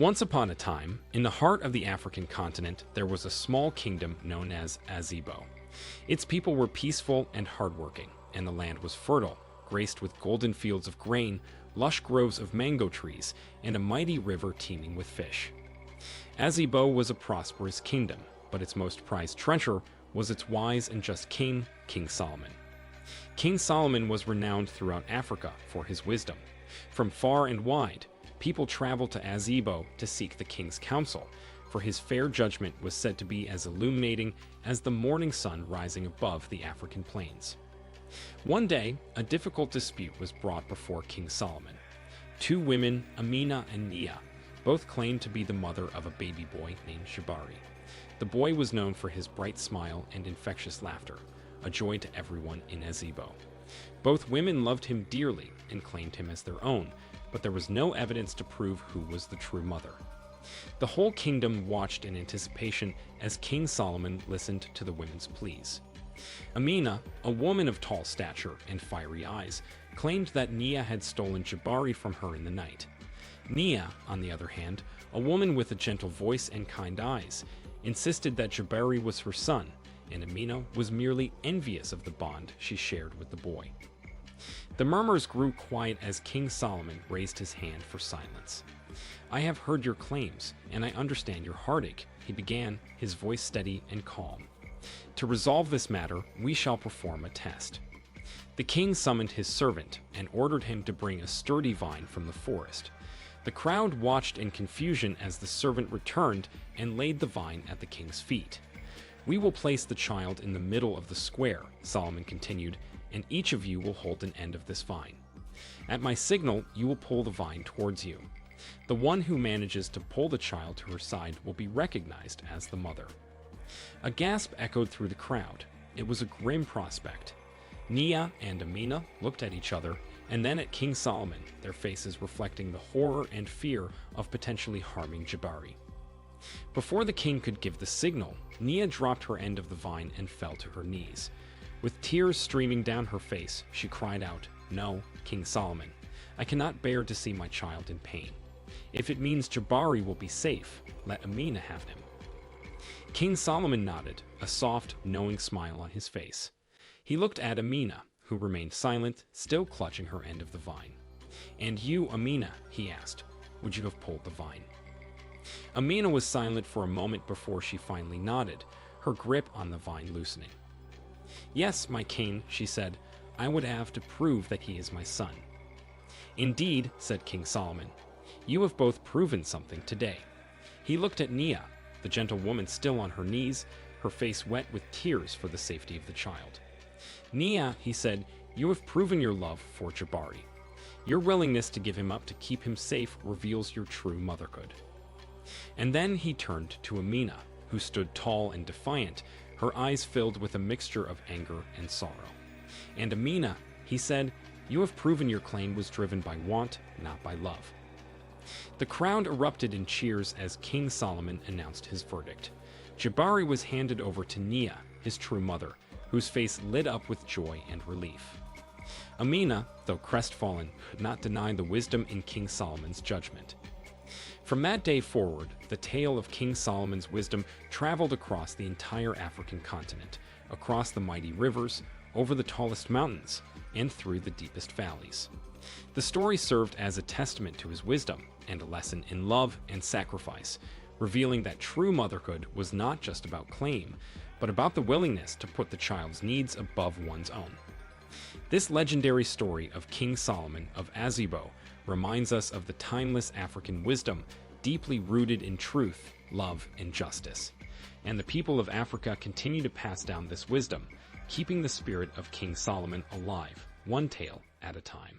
Once upon a time, in the heart of the African continent, there was a small kingdom known as Azibo. Its people were peaceful and hardworking, and the land was fertile, graced with golden fields of grain, lush groves of mango trees, and a mighty river teeming with fish. Azibo was a prosperous kingdom, but its most prized treasure was its wise and just king, King Solomon. King Solomon was renowned throughout Africa for his wisdom. From far and wide, people traveled to Azibo to seek the king's counsel, for his fair judgment was said to be as illuminating as the morning sun rising above the African plains. One day, a difficult dispute was brought before King Solomon. Two women, Amina and Nia, both claimed to be the mother of a baby boy named Jabari. The boy was known for his bright smile and infectious laughter, a joy to everyone in Azibo. Both women loved him dearly and claimed him as their own, but there was no evidence to prove who was the true mother. The whole kingdom watched in anticipation as King Solomon listened to the women's pleas. Amina, a woman of tall stature and fiery eyes, claimed that Nia had stolen Jabari from her in the night. Nia, on the other hand, a woman with a gentle voice and kind eyes, insisted that Jabari was her son, and Amina was merely envious of the bond she shared with the boy. The murmurs grew quiet as King Solomon raised his hand for silence. "I have heard your claims, and I understand your heartache," he began, his voice steady and calm. "To resolve this matter, we shall perform a test." The king summoned his servant and ordered him to bring a sturdy vine from the forest. The crowd watched in confusion as the servant returned and laid the vine at the king's feet. "We will place the child in the middle of the square," Solomon continued, "and each of you will hold an end of this vine. At my signal, you will pull the vine towards you. The one who manages to pull the child to her side will be recognized as the mother." A gasp echoed through the crowd. It was a grim prospect. Nia and Amina looked at each other, and then at King Solomon, their faces reflecting the horror and fear of potentially harming Jabari. Before the king could give the signal, Nia dropped her end of the vine and fell to her knees. With tears streaming down her face, she cried out, "No, King Solomon, I cannot bear to see my child in pain. If it means Jabari will be safe, let Amina have him." King Solomon nodded, a soft, knowing smile on his face. He looked at Amina, who remained silent, still clutching her end of the vine. "And you, Amina," he asked, "would you have pulled the vine?" Amina was silent for a moment before she finally nodded, her grip on the vine loosening. "Yes, my king," she said, "I would have to prove that he is my son." "Indeed," said King Solomon, "you have both proven something today." He looked at Nia, the gentle woman still on her knees, her face wet with tears for the safety of the child. "Nia," he said, "you have proven your love for Jabari. Your willingness to give him up to keep him safe reveals your true motherhood." And then he turned to Amina, who stood tall and defiant, her eyes filled with a mixture of anger and sorrow. "And Amina," he said, "you have proven your claim was driven by want, not by love." The crowd erupted in cheers as King Solomon announced his verdict. Jabari was handed over to Nia, his true mother, whose face lit up with joy and relief. Amina, though crestfallen, could not deny the wisdom in King Solomon's judgment. From that day forward, the tale of King Solomon's wisdom traveled across the entire African continent, across the mighty rivers, over the tallest mountains, and through the deepest valleys. The story served as a testament to his wisdom and a lesson in love and sacrifice, revealing that true motherhood was not just about claim, but about the willingness to put the child's needs above one's own. This legendary story of King Solomon of Azibo reminds us of the timeless African wisdom deeply rooted in truth, love, and justice. And the people of Africa continue to pass down this wisdom, keeping the spirit of King Solomon alive, one tale at a time.